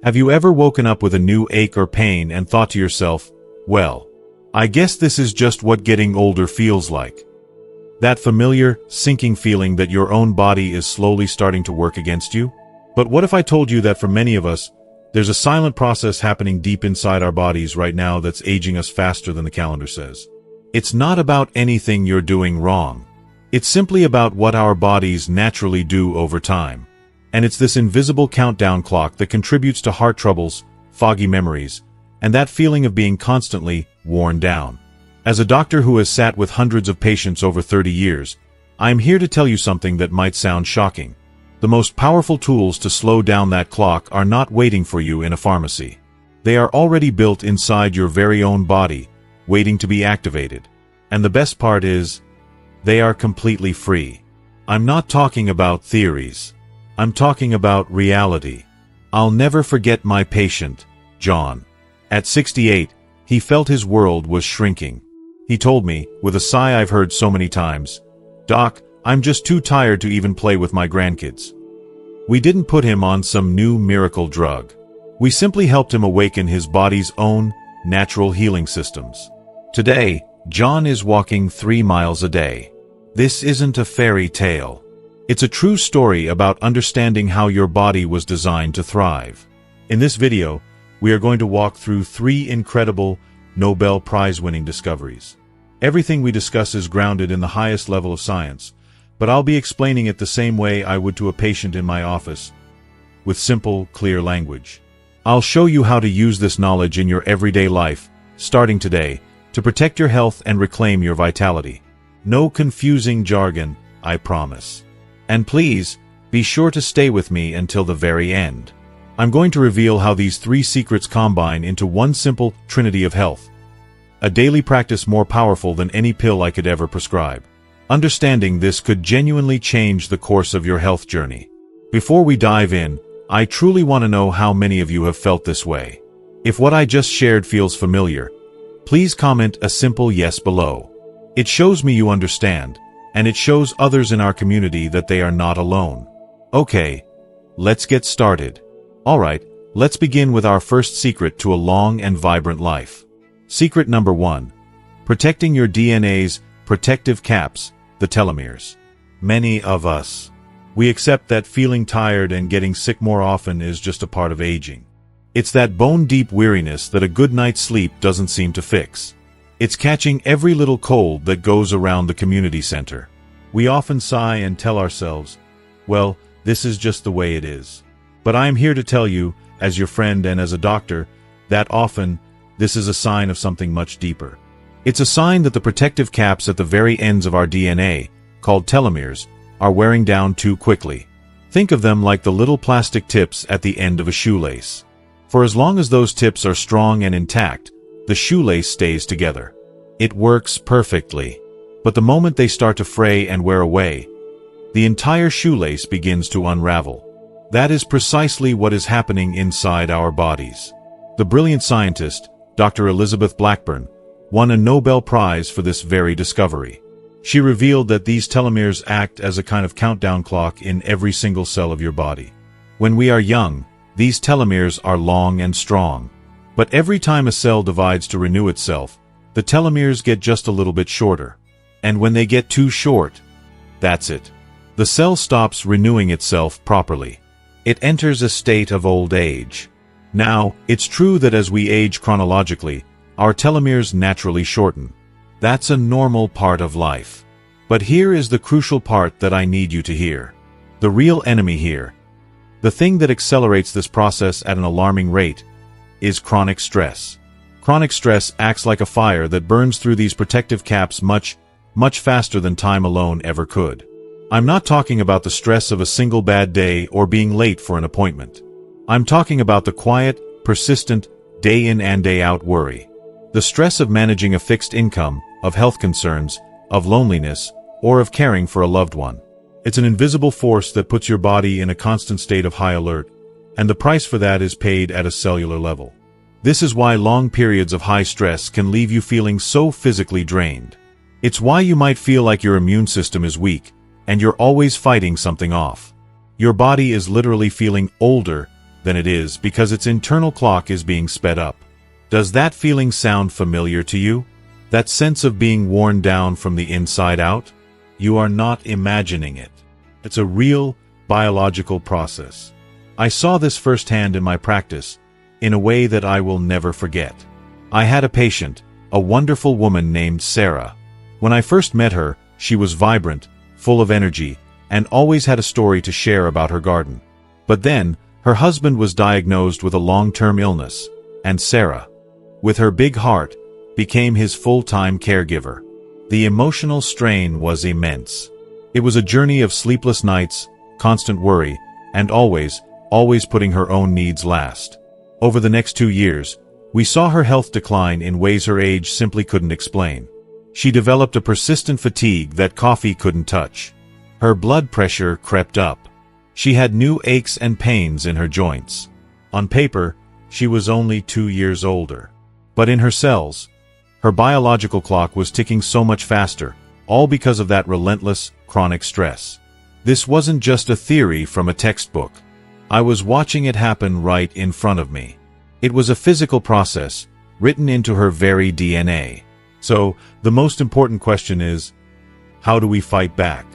Have you ever woken up with a new ache or pain and thought to yourself, well, I guess this is just what getting older feels like? That familiar, sinking feeling that your own body is slowly starting to work against you? But what if I told you that for many of us, there's a silent process happening deep inside our bodies right now that's aging us faster than the calendar says? It's not about anything you're doing wrong. It's simply about what our bodies naturally do over time. And it's this invisible countdown clock that contributes to heart troubles, foggy memories, and that feeling of being constantly worn down. As a doctor who has sat with hundreds of patients over 30 years, I am here to tell you something that might sound shocking. The most powerful tools to slow down that clock are not waiting for you in a pharmacy. They are already built inside your very own body, waiting to be activated. And the best part is, they are completely free. I'm not talking about theories. I'm talking about reality. I'll never forget my patient, John. At 68, he felt his world was shrinking. He told me, with a sigh I've heard so many times, "Doc, I'm just too tired to even play with my grandkids." We didn't put him on some new miracle drug. We simply helped him awaken his body's own natural healing systems. Today, John is walking 3 miles a day. This isn't a fairy tale. It's a true story about understanding how your body was designed to thrive. In this video, we are going to walk through 3 incredible Nobel Prize-winning discoveries. Everything we discuss is grounded in the highest level of science, but I'll be explaining it the same way I would to a patient in my office, with simple, clear language. I'll show you how to use this knowledge in your everyday life, starting today, to protect your health and reclaim your vitality. No confusing jargon, I promise. And please, be sure to stay with me until the very end. I'm going to reveal how these 3 secrets combine into one simple trinity of health. A daily practice more powerful than any pill I could ever prescribe. Understanding this could genuinely change the course of your health journey. Before we dive in, I truly want to know how many of you have felt this way. If what I just shared feels familiar, please comment a simple yes below. It shows me you understand, and it shows others in our community that they are not alone. Okay, let's get started. Alright, let's begin with our first secret to a long and vibrant life. Secret number 1. Protecting your DNA's protective caps, the telomeres. Many of us, we accept that feeling tired and getting sick more often is just a part of aging. It's that bone-deep weariness that a good night's sleep doesn't seem to fix. It's catching every little cold that goes around the community center. We often sigh and tell ourselves, well, this is just the way it is. But I am here to tell you, as your friend and as a doctor, that often, this is a sign of something much deeper. It's a sign that the protective caps at the very ends of our DNA, called telomeres, are wearing down too quickly. Think of them like the little plastic tips at the end of a shoelace. For as long as those tips are strong and intact, the shoelace stays together. It works perfectly. But the moment they start to fray and wear away, the entire shoelace begins to unravel. That is precisely what is happening inside our bodies. The brilliant scientist, Dr. Elizabeth Blackburn, won a Nobel Prize for this very discovery. She revealed that these telomeres act as a kind of countdown clock in every single cell of your body. When we are young, these telomeres are long and strong. But every time a cell divides to renew itself, the telomeres get just a little bit shorter. And when they get too short, that's it. The cell stops renewing itself properly. It enters a state of old age. Now, it's true that as we age chronologically, our telomeres naturally shorten. That's a normal part of life. But here is the crucial part that I need you to hear. The real enemy here, the thing that accelerates this process at an alarming rate, is chronic stress. Chronic stress acts like a fire that burns through these protective caps much faster than time alone ever could. I'm not talking about the stress of a single bad day or being late for an appointment. I'm talking about the quiet, persistent, day in and day out worry. The stress of managing a fixed income, of health concerns, of loneliness, or of caring for a loved one. It's an invisible force that puts your body in a constant state of high alert, and the price for that is paid at a cellular level. This is why long periods of high stress can leave you feeling so physically drained. It's why you might feel like your immune system is weak, and you're always fighting something off. Your body is literally feeling older than it is because its internal clock is being sped up. Does that feeling sound familiar to you? That sense of being worn down from the inside out? You are not imagining it. It's a real, biological process. I saw this firsthand in my practice, in a way that I will never forget. I had a patient, a wonderful woman named Sarah. When I first met her, she was vibrant, full of energy, and always had a story to share about her garden. But then, her husband was diagnosed with a long-term illness, and Sarah, with her big heart, became his full-time caregiver. The emotional strain was immense. It was a journey of sleepless nights, constant worry, and always putting her own needs last. Over the next 2 years, we saw her health decline in ways her age simply couldn't explain. She developed a persistent fatigue that coffee couldn't touch. Her blood pressure crept up. She had new aches and pains in her joints. On paper, she was only 2 years older. But in her cells, her biological clock was ticking so much faster, all because of that relentless, chronic stress. This wasn't just a theory from a textbook. I was watching it happen right in front of me. It was a physical process, written into her very DNA. So, the most important question is, how do we fight back?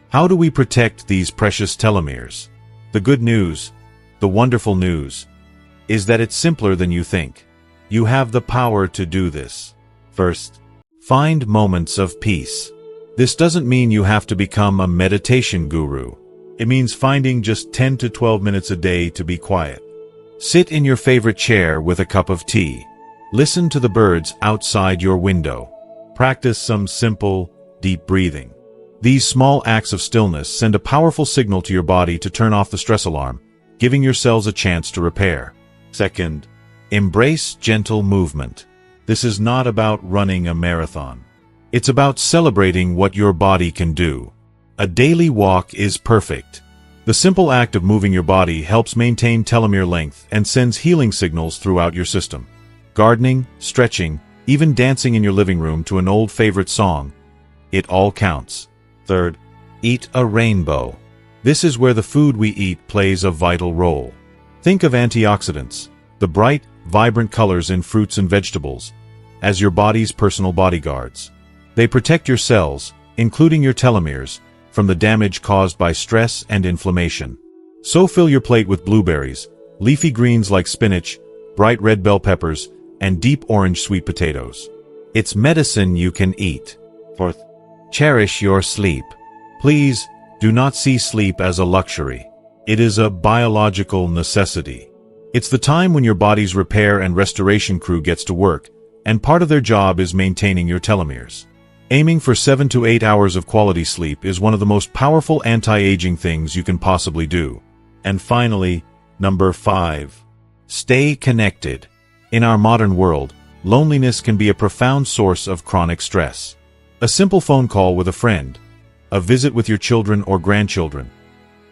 How do we protect these precious telomeres? The good news, the wonderful news, is that it's simpler than you think. You have the power to do this. First, find moments of peace. This doesn't mean you have to become a meditation guru. It means finding just 10 to 12 minutes a day to be quiet. Sit in your favorite chair with a cup of tea. Listen to the birds outside your window. Practice some simple, deep breathing. These small acts of stillness send a powerful signal to your body to turn off the stress alarm, giving your cells a chance to repair. Second, embrace gentle movement. This is not about running a marathon. It's about celebrating what your body can do. A daily walk is perfect. The simple act of moving your body helps maintain telomere length and sends healing signals throughout your system. Gardening, stretching, even dancing in your living room to an old favorite song, it all counts. Third, eat a rainbow. This is where the food we eat plays a vital role. Think of antioxidants, the bright, vibrant colors in fruits and vegetables, as your body's personal bodyguards. They protect your cells, including your telomeres, from the damage caused by stress and inflammation. So fill your plate with blueberries, leafy greens like spinach, bright red bell peppers, and deep orange sweet potatoes. It's medicine you can eat. Fourth, cherish your sleep. Please, do not see sleep as a luxury. It is a biological necessity. It's the time when your body's repair and restoration crew gets to work, and part of their job is maintaining your telomeres. Aiming for 7 to 8 hours of quality sleep is one of the most powerful anti-aging things you can possibly do. And finally, number 5. Stay connected. In our modern world, loneliness can be a profound source of chronic stress. A simple phone call with a friend, a visit with your children or grandchildren,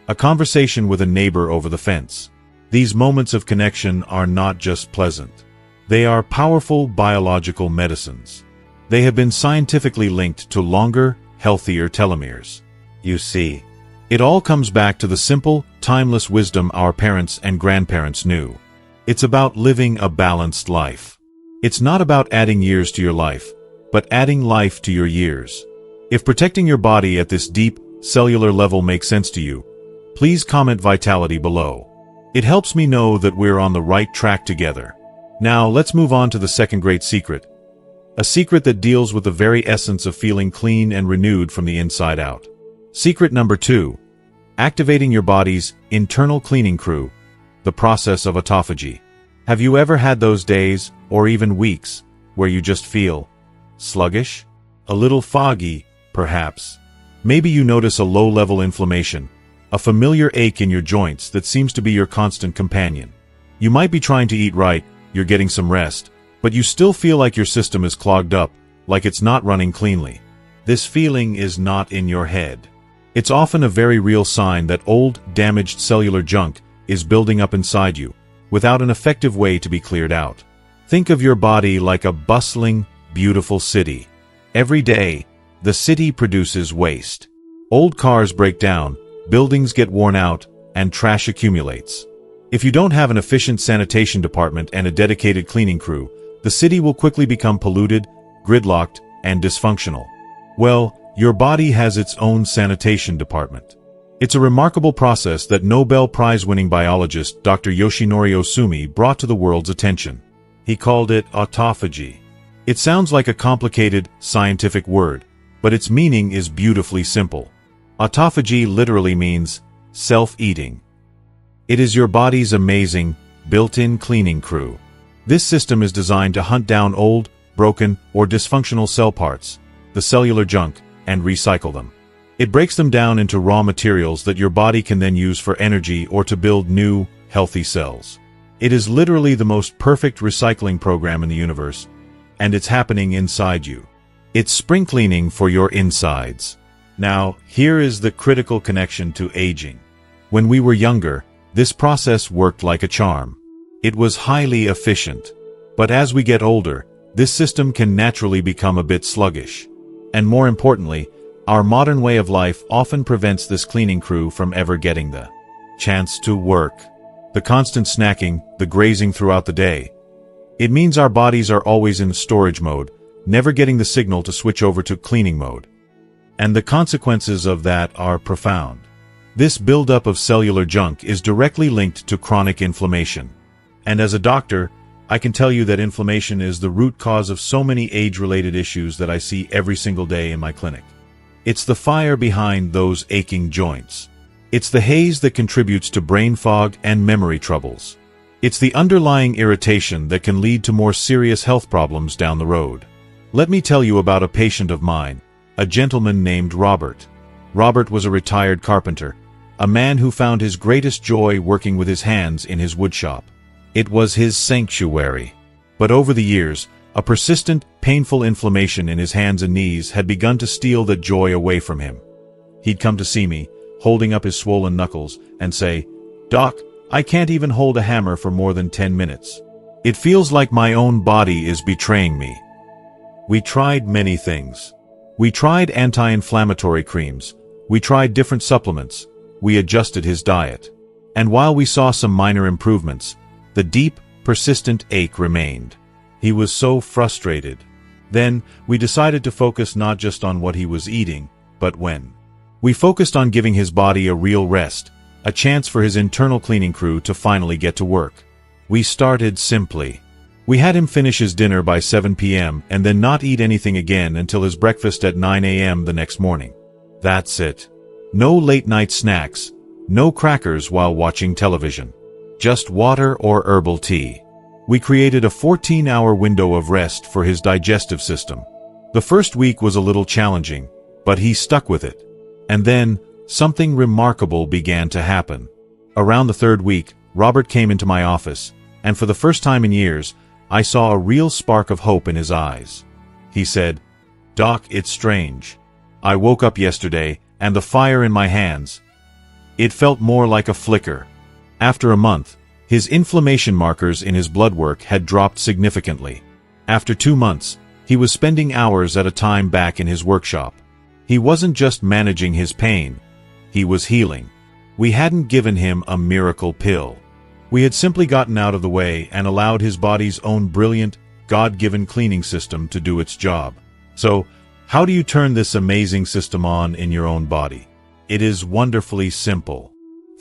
a conversation with a neighbor over the fence. These moments of connection are not just pleasant. They are powerful biological medicines. They have been scientifically linked to longer, healthier telomeres. You see, it all comes back to the simple, timeless wisdom our parents and grandparents knew. It's about living a balanced life. It's not about adding years to your life, but adding life to your years. If protecting your body at this deep, cellular level makes sense to you, please comment vitality below. It helps me know that we're on the right track together. Now let's move on to the second great secret. A secret that deals with the very essence of feeling clean and renewed from the inside out. Secret number 2. Activating your body's internal cleaning crew, the process of autophagy. Have you ever had those days, or even weeks, where you just feel sluggish? A little foggy, perhaps. Maybe you notice a low-level inflammation, a familiar ache in your joints that seems to be your constant companion. You might be trying to eat right, you're getting some rest, but you still feel like your system is clogged up, like it's not running cleanly. This feeling is not in your head. It's often a very real sign that old, damaged cellular junk is building up inside you, without an effective way to be cleared out. Think of your body like a bustling, beautiful city. Every day, the city produces waste. Old cars break down, buildings get worn out, and trash accumulates. If you don't have an efficient sanitation department and a dedicated cleaning crew, the city will quickly become polluted, gridlocked, and dysfunctional. Well, your body has its own sanitation department. It's a remarkable process that Nobel Prize-winning biologist Dr. Yoshinori Ohsumi brought to the world's attention. He called it autophagy. It sounds like a complicated, scientific word, but its meaning is beautifully simple. Autophagy literally means self-eating. It is your body's amazing, built-in cleaning crew. This system is designed to hunt down old, broken, or dysfunctional cell parts, the cellular junk, and recycle them. It breaks them down into raw materials that your body can then use for energy or to build new, healthy cells. It is literally the most perfect recycling program in the universe, and it's happening inside you. It's spring cleaning for your insides. Now, here is the critical connection to aging. When we were younger, this process worked like a charm. It was highly efficient. But as we get older, this system can naturally become a bit sluggish. And more importantly, our modern way of life often prevents this cleaning crew from ever getting the chance to work. The constant snacking, the grazing throughout the day. It means our bodies are always in storage mode, never getting the signal to switch over to cleaning mode. And the consequences of that are profound. This buildup of cellular junk is directly linked to chronic inflammation. And as a doctor, I can tell you that inflammation is the root cause of so many age-related issues that I see every single day in my clinic. It's the fire behind those aching joints. It's the haze that contributes to brain fog and memory troubles. It's the underlying irritation that can lead to more serious health problems down the road. Let me tell you about a patient of mine, a gentleman named Robert. Robert was a retired carpenter, a man who found his greatest joy working with his hands in his woodshop. It was his sanctuary. But over the years, a persistent, painful inflammation in his hands and knees had begun to steal that joy away from him. He'd come to see me, holding up his swollen knuckles, and say, "Doc, I can't even hold a hammer for more than 10 minutes. It feels like my own body is betraying me." We tried many things. We tried anti-inflammatory creams. We tried different supplements. We adjusted his diet. And while we saw some minor improvements, the deep, persistent ache remained. He was so frustrated. Then, we decided to focus not just on what he was eating, but when. We focused on giving his body a real rest, a chance for his internal cleaning crew to finally get to work. We started simply. We had him finish his dinner by 7 p.m. and then not eat anything again until his breakfast at 9 a.m. the next morning. That's it. No late-night snacks, no crackers while watching television. Just water or herbal tea. We created a 14-hour window of rest for his digestive system. The first week was a little challenging, but he stuck with it. And then, something remarkable began to happen. Around the third week, Robert came into my office, and for the first time in years, I saw a real spark of hope in his eyes. He said, "Doc, it's strange. I woke up yesterday, and the fire in my hands, it felt more like a flicker." After a month, his inflammation markers in his blood work had dropped significantly. After 2 months, he was spending hours at a time back in his workshop. He wasn't just managing his pain, he was healing. We hadn't given him a miracle pill. We had simply gotten out of the way and allowed his body's own brilliant, God-given cleaning system to do its job. So, how do you turn this amazing system on in your own body? It is wonderfully simple.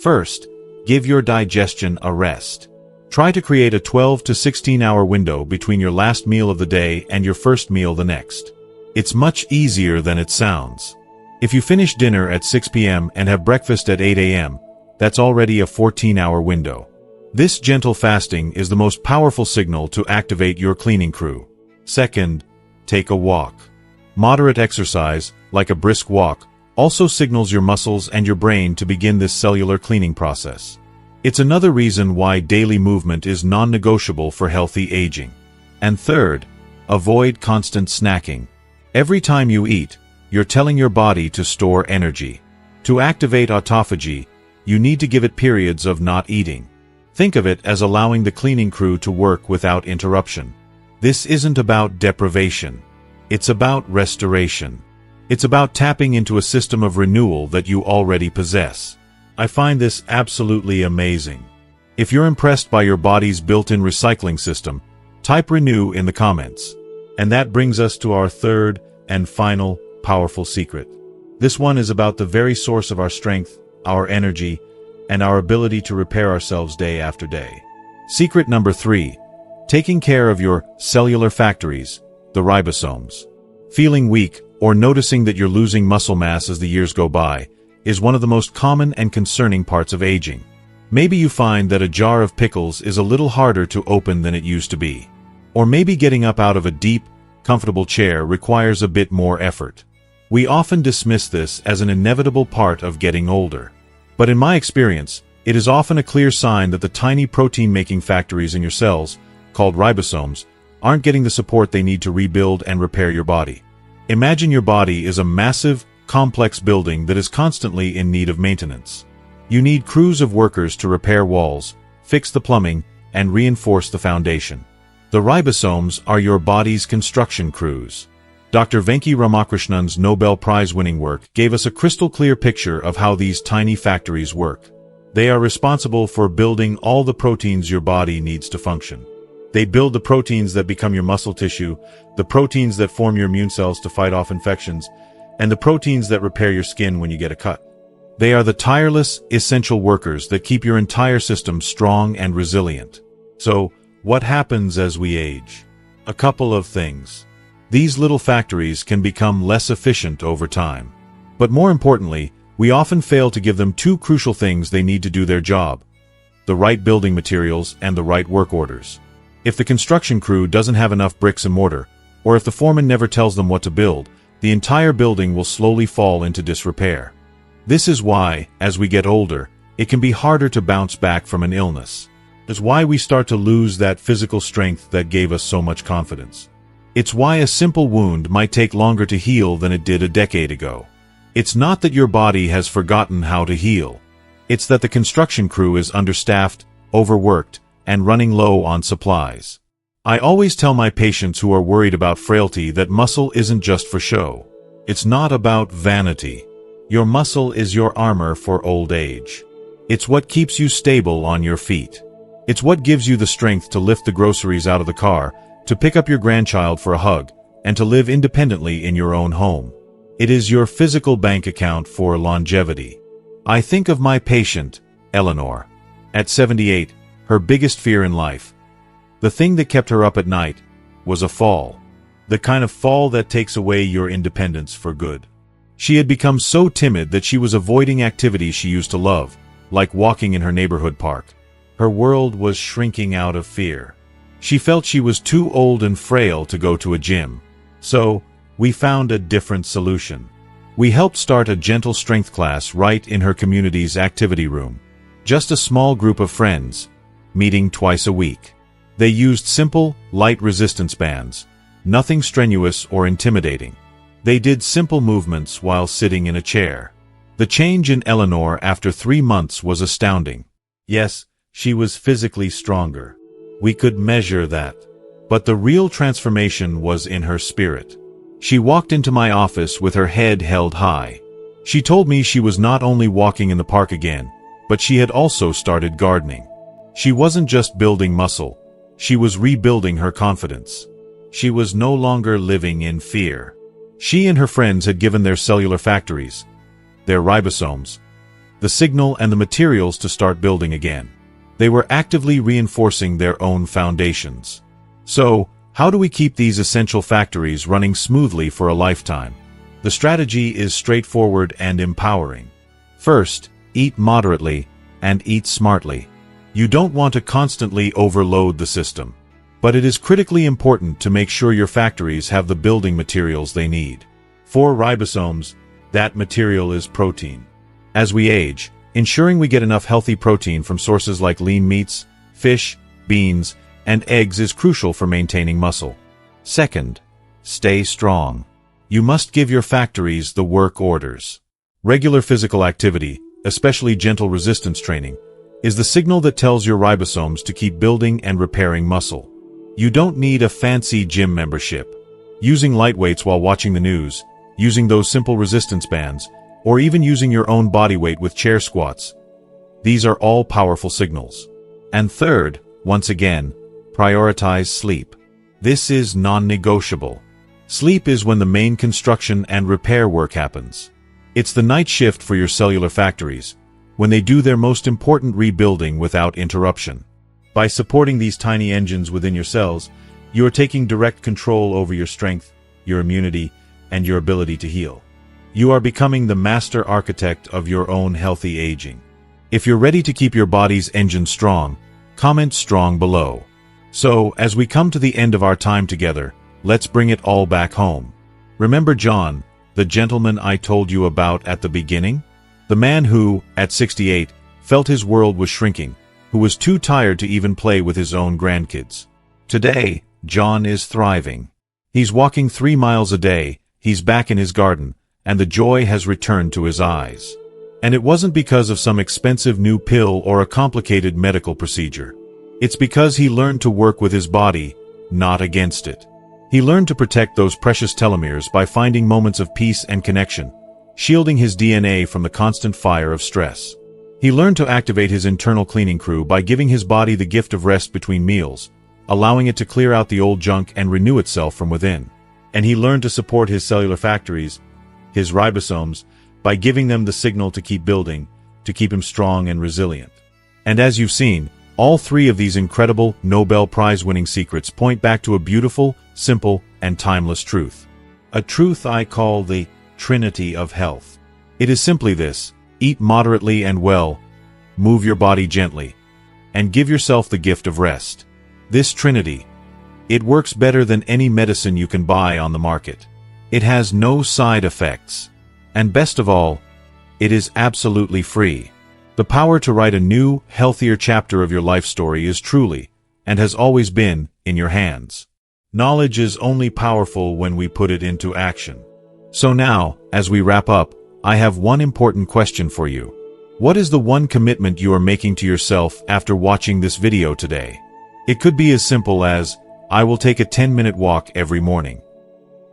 First, give your digestion a rest. Try to create a 12 to 16-hour window between your last meal of the day and your first meal the next. It's much easier than it sounds. If you finish dinner at 6 p.m. and have breakfast at 8 a.m., that's already a 14-hour window. This gentle fasting is the most powerful signal to activate your cleaning crew. Second, take a walk. Moderate exercise, like a brisk walk, also signals your muscles and your brain to begin this cellular cleaning process. It's another reason why daily movement is non-negotiable for healthy aging. And third, avoid constant snacking. Every time you eat, you're telling your body to store energy. To activate autophagy, you need to give it periods of not eating. Think of it as allowing the cleaning crew to work without interruption. This isn't about deprivation. It's about restoration. It's about tapping into a system of renewal that you already possess. I find this absolutely amazing. If you're impressed by your body's built-in recycling system, type renew in the comments. And that brings us to our third and final powerful secret. This one is about the very source of our strength, our energy, and our ability to repair ourselves day after day. Secret number 3. Taking care of your cellular factories, the ribosomes. Feeling weak, or noticing that you're losing muscle mass as the years go by, is one of the most common and concerning parts of aging. Maybe you find that a jar of pickles is a little harder to open than it used to be. Or maybe getting up out of a deep, comfortable chair requires a bit more effort. We often dismiss this as an inevitable part of getting older. But in my experience, it is often a clear sign that the tiny protein-making factories in your cells, called ribosomes, aren't getting the support they need to rebuild and repair your body. Imagine your body is a massive, complex building that is constantly in need of maintenance. You need crews of workers to repair walls, fix the plumbing, and reinforce the foundation. The ribosomes are your body's construction crews. Dr. Venki Ramakrishnan's Nobel Prize-winning work gave us a crystal-clear picture of how these tiny factories work. They are responsible for building all the proteins your body needs to function. They build the proteins that become your muscle tissue, the proteins that form your immune cells to fight off infections, and the proteins that repair your skin when you get a cut. They are the tireless, essential workers that keep your entire system strong and resilient. So, what happens as we age? A couple of things. These little factories can become less efficient over time. But more importantly, we often fail to give them two crucial things they need to do their job: the right building materials and the right work orders. If the construction crew doesn't have enough bricks and mortar, or if the foreman never tells them what to build, the entire building will slowly fall into disrepair. This is why, as we get older, it can be harder to bounce back from an illness. It's why we start to lose that physical strength that gave us so much confidence. It's why a simple wound might take longer to heal than it did a decade ago. It's not that your body has forgotten how to heal. It's that the construction crew is understaffed, overworked, and running low on supplies. I always tell my patients who are worried about frailty that muscle isn't just for show. It's not about vanity. Your muscle is your armor for old age. It's what keeps you stable on your feet. It's what gives you the strength to lift the groceries out of the car, to pick up your grandchild for a hug, and to live independently in your own home. It is your physical bank account for longevity. I think of my patient, Eleanor. At 78, her biggest fear in life, the thing that kept her up at night, was a fall. The kind of fall that takes away your independence for good. She had become so timid that she was avoiding activities she used to love, like walking in her neighborhood park. Her world was shrinking out of fear. She felt she was too old and frail to go to a gym. So, we found a different solution. We helped start a gentle strength class right in her community's activity room. Just a small group of friends, meeting twice a week. They used simple, light resistance bands, nothing strenuous or intimidating. They did simple movements while sitting in a chair. The change in Eleanor after 3 months was astounding. Yes, she was physically stronger. We could measure that. But the real transformation was in her spirit. She walked into my office with her head held high. She told me she was not only walking in the park again, but she had also started gardening. She wasn't just building muscle. She was rebuilding her confidence. She was no longer living in fear. She and her friends had given their cellular factories, their ribosomes, the signal and the materials to start building again. They were actively reinforcing their own foundations. So, how do we keep these essential factories running smoothly for a lifetime? The strategy is straightforward and empowering. First, eat moderately and eat smartly. You don't want to constantly overload the system, but it is critically important to make sure your factories have the building materials they need. For ribosomes, that material is protein. As we age, ensuring we get enough healthy protein from sources like lean meats, fish, beans, and eggs is crucial for maintaining muscle. Second, stay strong. You must give your factories the work orders. Regular physical activity, especially gentle resistance training, is the signal that tells your ribosomes to keep building and repairing muscle. You don't need a fancy gym membership. Using light weights while watching the news, using those simple resistance bands, or even using your own body weight with chair squats. These are all powerful signals. And third, once again, prioritize sleep. This is non-negotiable. Sleep is when the main construction and repair work happens. It's the night shift for your cellular factories, when they do their most important rebuilding without interruption. By supporting these tiny engines within your cells, you are taking direct control over your strength, your immunity, and your ability to heal. You are becoming the master architect of your own healthy aging. If you're ready to keep your body's engine strong, comment strong below. So, as we come to the end of our time together, let's bring it all back home. Remember John, the gentleman I told you about at the beginning? The man who, at 68, felt his world was shrinking, who was too tired to even play with his own grandkids. Today, John is thriving. He's walking 3 miles a day, he's back in his garden, and the joy has returned to his eyes. And it wasn't because of some expensive new pill or a complicated medical procedure. It's because he learned to work with his body, not against it. He learned to protect those precious telomeres by finding moments of peace and connection, shielding his DNA from the constant fire of stress. He learned to activate his internal cleaning crew by giving his body the gift of rest between meals, allowing it to clear out the old junk and renew itself from within. And he learned to support his cellular factories, his ribosomes, by giving them the signal to keep building, to keep him strong and resilient. And as you've seen, all 3 of these incredible Nobel Prize-winning secrets point back to a beautiful, simple, and timeless truth. A truth I call the Trinity of Health. It is simply this: eat moderately and well, move your body gently, and give yourself the gift of rest. This Trinity, it works better than any medicine you can buy on the market. It has no side effects. And best of all, it is absolutely free. The power to write a new, healthier chapter of your life story is truly, and has always been, in your hands. Knowledge is only powerful when we put it into action. So now, as we wrap up, I have one important question for you. What is the one commitment you are making to yourself after watching this video today? It could be as simple as, I will take a 10-minute walk every morning.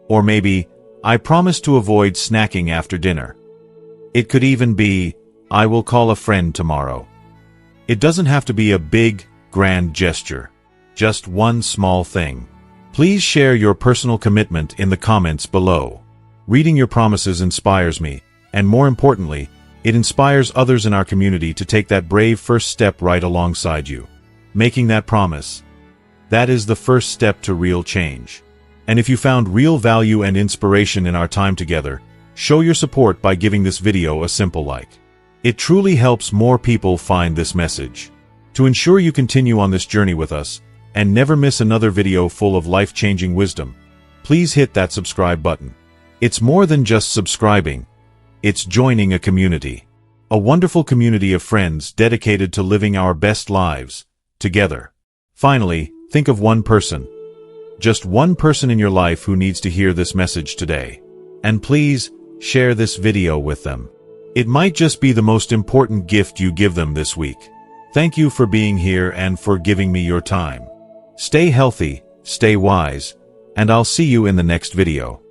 Or maybe, I promise to avoid snacking after dinner. It could even be, I will call a friend tomorrow. It doesn't have to be a big, grand gesture. Just one small thing. Please share your personal commitment in the comments below. Reading your promises inspires me, and more importantly, it inspires others in our community to take that brave first step right alongside you. Making that promise. That is the first step to real change. And if you found real value and inspiration in our time together, show your support by giving this video a simple like. It truly helps more people find this message. To ensure you continue on this journey with us, and never miss another video full of life-changing wisdom, please hit that subscribe button. It's more than just subscribing. It's joining a community. A wonderful community of friends dedicated to living our best lives, together. Finally, think of one person. Just one person in your life who needs to hear this message today. And please, share this video with them. It might just be the most important gift you give them this week. Thank you for being here and for giving me your time. Stay healthy, stay wise, and I'll see you in the next video.